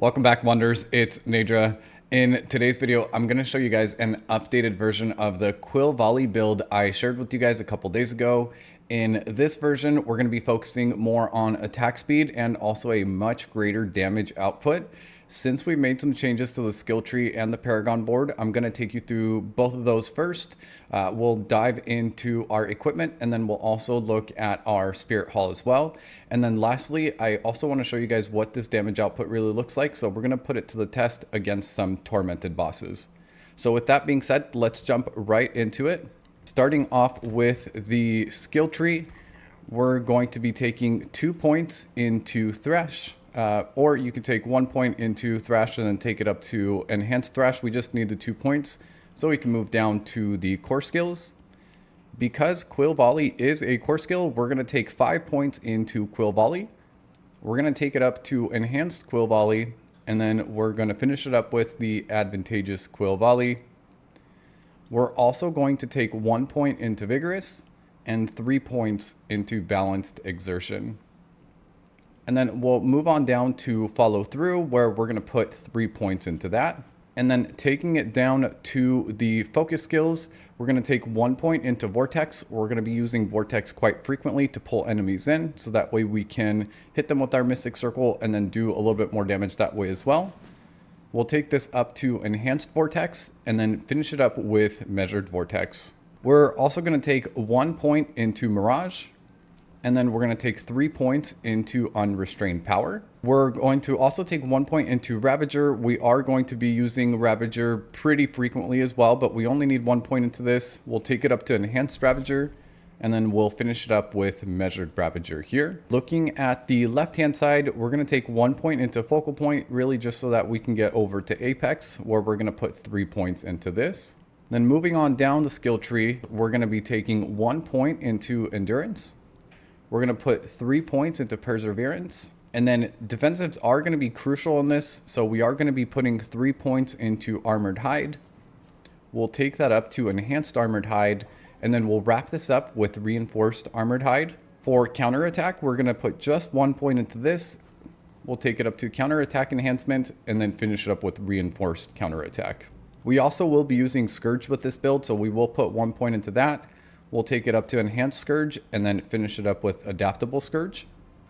Welcome back, Wonders. It's Naidra. In today's video, I'm going to show you guys an updated version of the Quill Volley build I shared with you guys a couple days ago. In this version, we're going to be focusing more on attack speed and also a much greater damage output. Since we've made some changes to the skill tree and the Paragon board, I'm going to take you through both of those first. We'll dive into our equipment, and then we'll also look at our Spirit Hall as well. And then lastly, I also want to show you guys what this damage output really looks like. So we're going to put it to the test against some Tormented bosses. So with that being said, let's jump right into it. Starting off with the skill tree, we're going to be taking 2 points into Thresh. Or you can take 1 point into Thrash and then take it up to Enhanced Thrash. We just need the 2 points so we can move down to the core skills. Because Quill Volley is a core skill, we're going to take 5 points into Quill Volley. We're going to take it up to Enhanced Quill Volley, and then we're going to finish it up with the Advantageous Quill Volley. We're also going to take 1 point into Vigorous and 3 points into Balanced Exertion. And then we'll move on down to Follow Through, where we're going to put 3 points into that. And then taking it down to the focus skills, we're going to take 1 point into Vortex. We're going to be using Vortex quite frequently to pull enemies in, so that way we can hit them with our Mystic Circle and then do a little bit more damage that way as well. We'll take this up to Enhanced Vortex and then finish it up with Measured Vortex. We're also going to take 1 point into Mirage. And then we're going to take 3 points into Unrestrained Power. We're going to also take 1 point into Ravager. We are going to be using Ravager pretty frequently as well, but we only need 1 point into this. We'll take it up to Enhanced Ravager, and then we'll finish it up with Measured Ravager here. Looking at the left-hand side, we're going to take 1 point into Focal Point, really just so that we can get over to Apex, where we're going to put 3 points into this. Then moving on down the skill tree, we're going to be taking 1 point into Endurance. We're going to put 3 points into Perseverance. And then defensives are going to be crucial in this. So we are going to be putting 3 points into Armored Hide. We'll take that up to Enhanced Armored Hide. And then we'll wrap this up with Reinforced Armored Hide. For Counterattack, we're going to put just 1 point into this. We'll take it up to Counterattack Enhancement and then finish it up with Reinforced Counterattack. We also will be using Scourge with this build, so we will put 1 point into that. We'll take it up to Enhanced Scourge and then finish it up with Adaptable Scourge.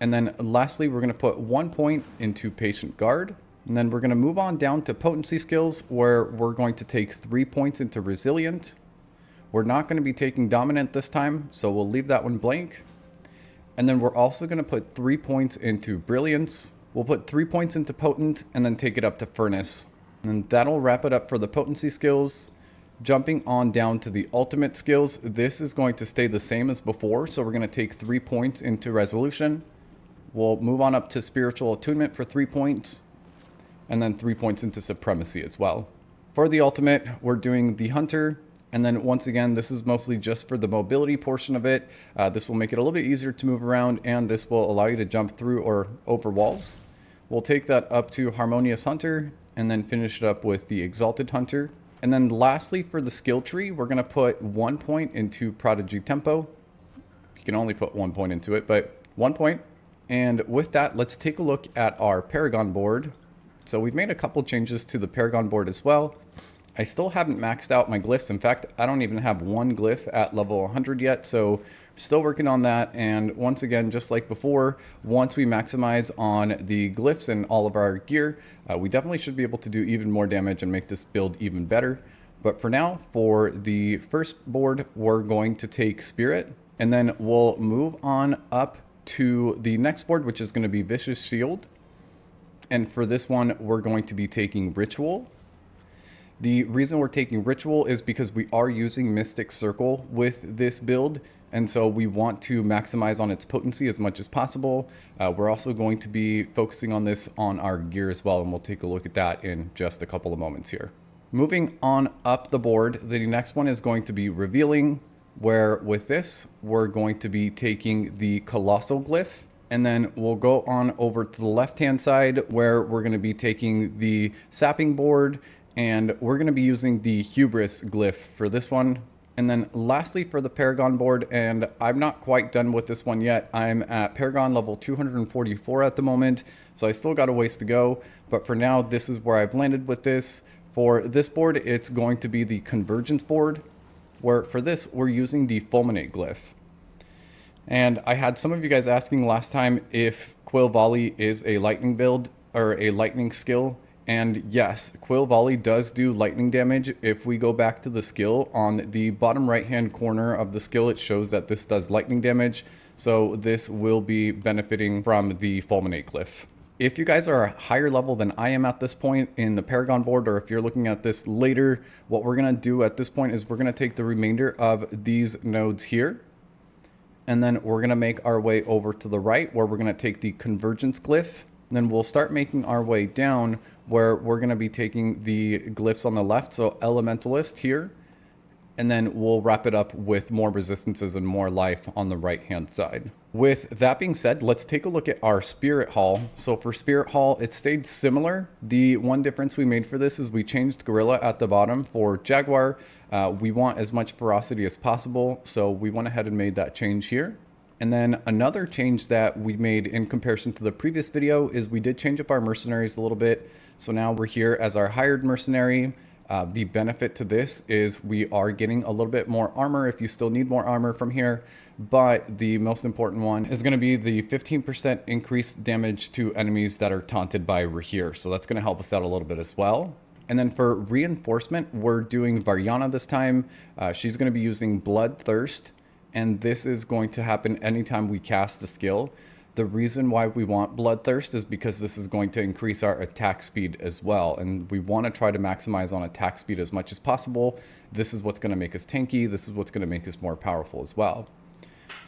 And then lastly, we're going to put 1 point into Patient Guard. And then we're going to move on down to Potency skills, where we're going to take 3 points into Resilient. We're not going to be taking Dominant this time, so we'll leave that one blank. And then we're also going to put 3 points into Brilliance. We'll put 3 points into Potent and then take it up to Furnace. And that'll wrap it up for the Potency skills. Jumping on down to the ultimate skills, this is going to stay the same as before. So we're going to take 3 points into Resolution. We'll move on up to Spiritual Attunement for 3 points. And then 3 points into Supremacy as well. For the ultimate, we're doing the Hunter. And then once again, this is mostly just for the mobility portion of it. This will make it a little bit easier to move around, and this will allow you to jump through or over walls. We'll take that up to Harmonious Hunter and then finish it up with the Exalted Hunter. And then lastly, for the skill tree, we're going to put 1 point into Prodigy Tempo. You can only put 1 point into it, but 1 point. And with that, let's take a look at our Paragon board. So we've made a couple changes to the Paragon board as well. I still haven't maxed out my glyphs. In fact, I don't even have one glyph at level 100 yet. So still working on that. And once again, just like before, once we maximize on the glyphs and all of our gear, we definitely should be able to do even more damage and make this build even better. But for now, for the first board, we're going to take Spirit, and then we'll move on up to the next board, which is going to be Vicious Shield. And for this one, we're going to be taking Ritual. The reason we're taking Ritual is because we are using Mystic Circle with this build, and so we want to maximize on its potency as much as possible. We're also going to be focusing on this on our gear as well, and we'll take a look at that in just a couple of moments here. Moving on up the board, the next one is going to be Revealing, where with this, we're going to be taking the Colossal Glyph. And then we'll go on over to the left-hand side, where we're going to be taking the Sapping board, and we're going to be using the Hubris glyph for this one. And then lastly, for the Paragon board, and I'm not quite done with this one yet. I'm at Paragon level 244 at the moment, so I still got a ways to go. But for now, this is where I've landed with this. For this board, it's going to be the convergence board, where for this, we're using the fulminate glyph. And I had some of you guys asking last time if Quill Volley is a lightning build or a lightning skill. And yes, Quill Volley does do lightning damage. If we go back to the skill on the bottom right hand corner of the skill, it shows that this does lightning damage. So this will be benefiting from the fulminate glyph. If you guys are a higher level than I am at this point in the Paragon board, or if you're looking at this later, what we're going to do at this point is we're going to take the remainder of these nodes here. And then we're going to make our way over to the right where we're going to take the convergence glyph. And then we'll start making our way down where we're going to be taking the glyphs on the left. So elementalist here. And then we'll wrap it up with more resistances and more life on the right hand side. With that being said, let's take a look at our Spirit Hall. So for Spirit Hall, it stayed similar. The one difference we made for this is we changed Gorilla at the bottom. For Jaguar, we want as much ferocity as possible. So we went ahead and made that change here. And then another change that we made in comparison to the previous video is we did change up our mercenaries a little bit. So now we're here as our hired mercenary. The benefit to this is we are getting a little bit more armor if you still need more armor from here. But the most important one is going to be the 15% increased damage to enemies that are taunted by Rahir. So that's going to help us out a little bit as well. And then for reinforcement, we're doing Varyana this time. She's going to be using Bloodthirst. And this is going to happen anytime we cast the skill. The reason why we want Bloodthirst is because this is going to increase our attack speed as well. And we want to try to maximize on attack speed as much as possible. This is what's going to make us tanky. This is what's going to make us more powerful as well.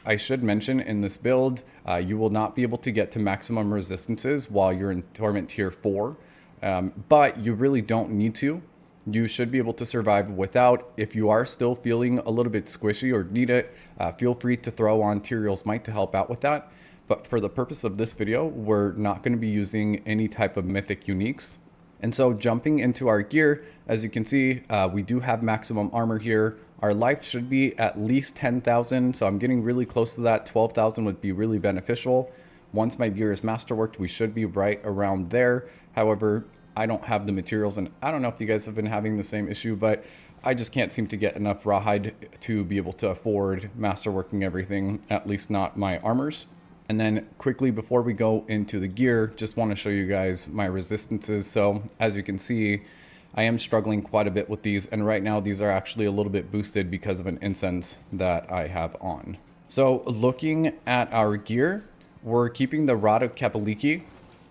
I should mention in this build, you will not be able to get to maximum resistances while you're in Torment Tier 4. But you really don't need to. You should be able to survive without. If you are still feeling a little bit squishy or need it, feel free to throw on Tyrael's Might to help out with that. But for the purpose of this video, we're not going to be using any type of mythic uniques. And so jumping into our gear, as you can see, we do have maximum armor here. Our life should be at least 10,000. So I'm getting really close to that. 12,000 would be really beneficial. Once my gear is masterworked, we should be right around there. However, I don't have the materials, and I don't know if you guys have been having the same issue, but I just can't seem to get enough rawhide to be able to afford masterworking everything, at least not my armors. And then quickly before we go into the gear, just want to show you guys my resistances. So as you can see, I am struggling quite a bit with these, and right now these are actually a little bit boosted because of an incense that I have on. So looking at our gear, we're keeping the Rod of Kapaliki.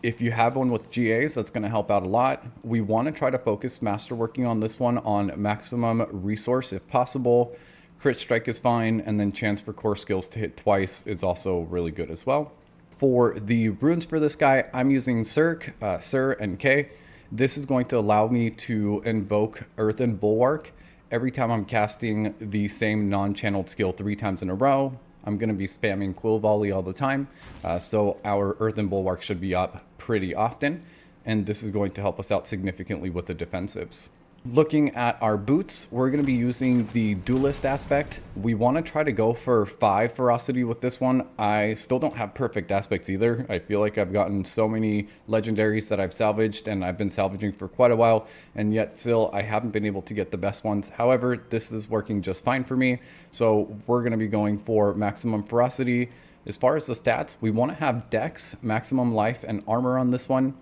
If you have one with GAs, that's going to help out a lot. We want to try to focus masterworking on this one on maximum resource if possible. Crit strike is fine, and then chance for core skills to hit twice is also really good as well. For the runes for this guy, I'm using Cirque, Sir, and K. This is going to allow me to invoke Earthen Bulwark every time I'm casting the same non-channeled skill 3 times in a row. I'm going to be spamming Quill Volley all the time, so our Earthen Bulwark should be up pretty often, and this is going to help us out significantly with the defensives. Looking at our boots, we're going to be using the duelist aspect. We want to try to go for 5 ferocity with this one. I still don't have perfect aspects either. I feel like I've gotten so many legendaries that I've salvaged, and I've been salvaging for quite a while, and yet still I haven't been able to get the best ones. However, this is working just fine for me, so we're going to be going for maximum ferocity. As far as the stats, we want to have dex, maximum life, and armor on this one.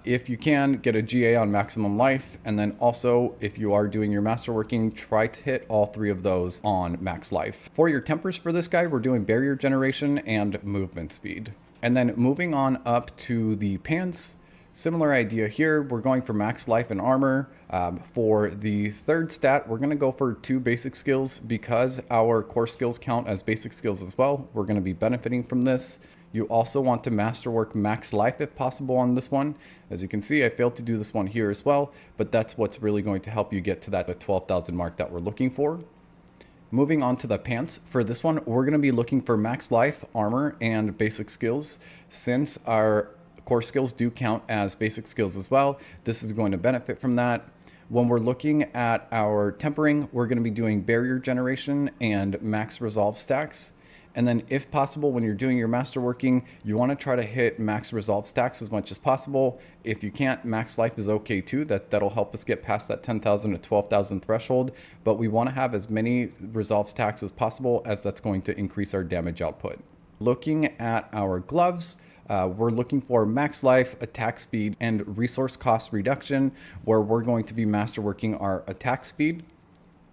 If you can, get a GA on maximum life, and then also if you are doing your masterworking, try to hit all 3 of those on max life. For your tempers for this guy, we're doing barrier generation and movement speed. And then moving on up to the pants, similar idea here. We're going for max life and armor. For the third stat, we're going to go for 2 basic skills because our core skills count as basic skills as well. We're going to be benefiting from this. You also want to masterwork max life if possible on this one. As you can see, I failed to do this one here as well, but that's what's really going to help you get to that 12,000 mark that we're looking for. Moving on to the pants, for this one, we're going to be looking for max life, armor, and basic skills. Since our core skills do count as basic skills as well, this is going to benefit from that. When we're looking at our tempering, we're going to be doing barrier generation and max resolve stacks. And then if possible, when you're doing your masterworking, you want to try to hit max resolve stacks as much as possible. If you can't, max life is okay too. That'll help us get past that 10,000 to 12,000 threshold. But we want to have as many resolve stacks as possible, as that's going to increase our damage output. Looking at our gloves, we're looking for max life, attack speed, and resource cost reduction, where we're going to be masterworking our attack speed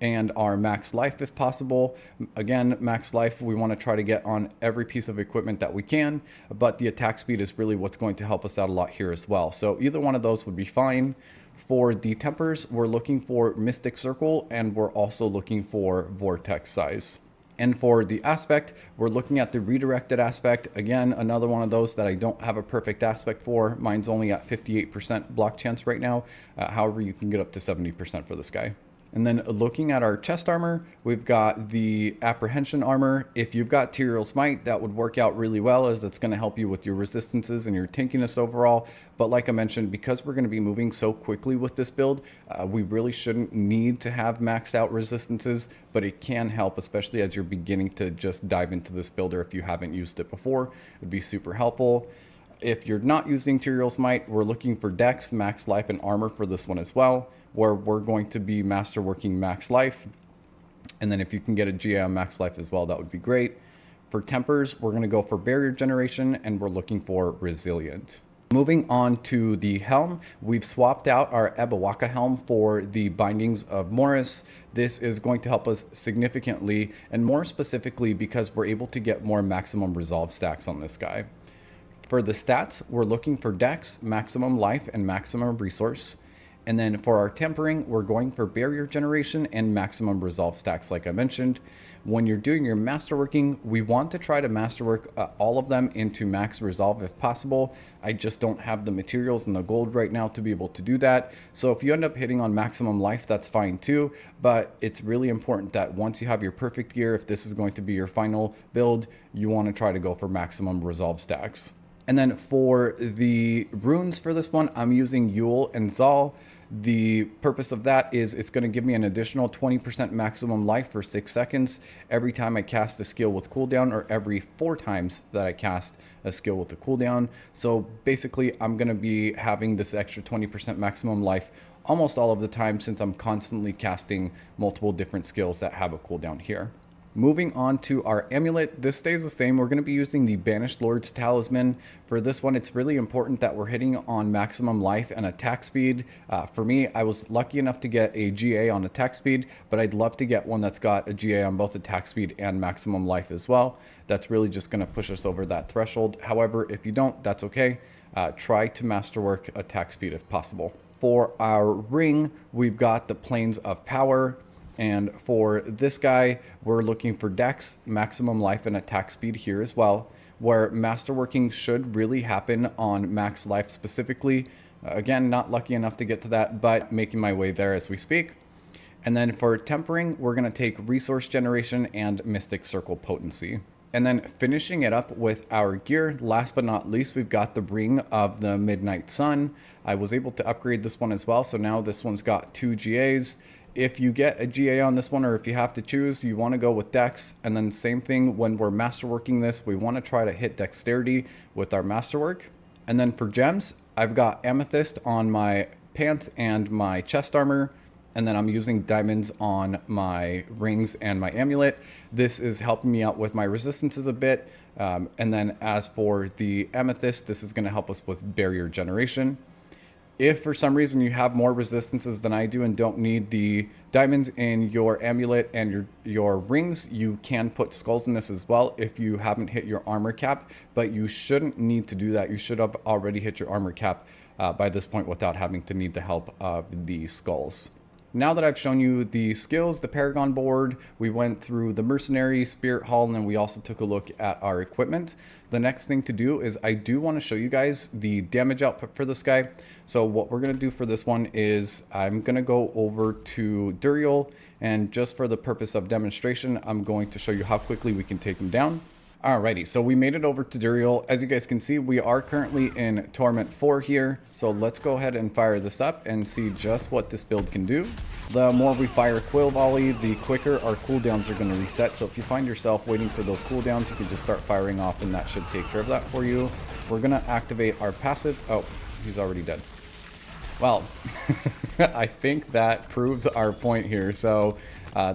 and our max life if possible. Again, max life, we want to try to get on every piece of equipment that we can, but the attack speed is really what's going to help us out a lot here as well. So either one of those would be fine. For the tempers, we're looking for Mystic Circle, and we're also looking for Vortex size. And for the aspect, we're looking at the redirected aspect. Again, another one of those that I don't have a perfect aspect for. Mine's only at 58% block chance right now. However, you can get up to 70% for this guy. And then looking at our chest armor, we've got the apprehension armor. If you've got Tyrael Smite, that would work out really well, as that's going to help you with your resistances and your tankiness overall. But like I mentioned, because we're going to be moving so quickly with this build, we really shouldn't need to have maxed out resistances, but it can help, especially as you're beginning to just dive into this builder. If you haven't used it before, it would be super helpful. If you're not using Tyrael Smite, we're looking for Dex, max life, and armor for this one as well, where we're going to be masterworking max life. And then if you can get a GA on max life as well, that would be great. For tempers, we're going to go for barrier generation, and we're looking for resilient. Moving on to the helm, we've swapped out our Ebawaka helm for the bindings of Morris. This is going to help us significantly, and more specifically because we're able to get more maximum resolve stacks on this guy. For the stats, we're looking for Dex, maximum life, and maximum resource. And then for our tempering, we're going for barrier generation and maximum resolve stacks, like I mentioned. When you're doing your masterworking, we want to try to masterwork all of them into max resolve if possible. I just don't have the materials and the gold right now to be able to do that. So if you end up hitting on maximum life, that's fine too. But it's really important that once you have your perfect gear, if this is going to be your final build, you want to try to go for maximum resolve stacks. And then for the runes for this one, I'm using Yule and Zal. The purpose of that is it's going to give me an additional 20% maximum life for 6 seconds every time I cast a skill with cooldown, or every 4 times that I cast a skill with a cooldown. So basically, I'm going to be having this extra 20% maximum life almost all of the time, since I'm constantly casting multiple different skills that have a cooldown here. Moving on to our amulet, this stays the same. We're going to be using the Banished Lord's Talisman. For this one, it's really important that we're hitting on maximum life and attack speed. For me, I was lucky enough to get a GA on attack speed, but I'd love to get one that's got a GA on both attack speed and maximum life as well. That's really just going to push us over that threshold. However, if you don't, that's okay. Try to masterwork attack speed if possible. For our ring, we've got the Planes of Power. And for this guy, we're looking for Dex, maximum life, and attack speed here as well, where masterworking should really happen on max life specifically. Again, not lucky enough to get to that, but making my way there as we speak. And then for tempering, we're going to take resource generation and Mystic Circle potency. And then finishing it up with our gear, last but not least, we've got the Ring of the Midnight Sun. I was able to upgrade this one as well, so now this one's got 2 GAs. If you get a GA on this one, or if you have to choose, you want to go with Dex. And then same thing when we're masterworking this, we want to try to hit dexterity with our masterwork. And then for gems, I've got Amethyst on my pants and my chest armor. And then I'm using diamonds on my rings and my amulet. This is helping me out with my resistances a bit. And then as for the amethyst, this is going to help us with barrier generation. If for some reason you have more resistances than I do and don't need the diamonds in your amulet and your rings, you can put skulls in this as well if you haven't hit your armor cap, but you shouldn't need to do that. You should have already hit your armor cap by this point without having to need the help of the skulls. Now that I've shown you the skills, the Paragon board, we went through the mercenary, spirit hall, and then we also took a look at our equipment. The next thing to do is I do want to show you guys the damage output for this guy. So what we're going to do for this one is I'm going to go over to Duriel, and just for the purpose of demonstration, I'm going to show you how quickly we can take him down. Alrighty, so we made it over to Duriel. As you guys can see, we are currently in Torment 4 here. So let's go ahead and fire this up and see just what this build can do. The more we fire Quill Volley, the quicker our cooldowns are going to reset. So if you find yourself waiting for those cooldowns, you can just start firing off and that should take care of that for you. We're going to activate our passive. Oh, he's already dead. Well, I think that proves our point here. So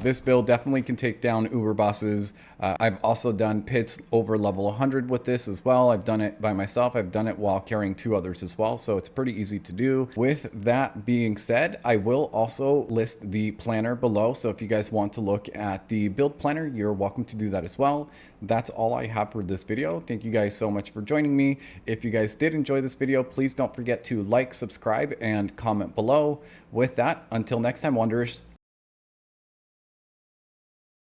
this build definitely can take down Uber bosses. I've also done pits over level 100 with this as well. I've done it by myself. I've done it while carrying 2 others as well. So it's pretty easy to do. With that being said, I will also list the planner below. So if you guys want to look at the build planner, you're welcome to do that as well. That's all I have for this video. Thank you guys so much for joining me. If you guys did enjoy this video, please don't forget to like, subscribe, and comment below. With that, until next time, Wanderers,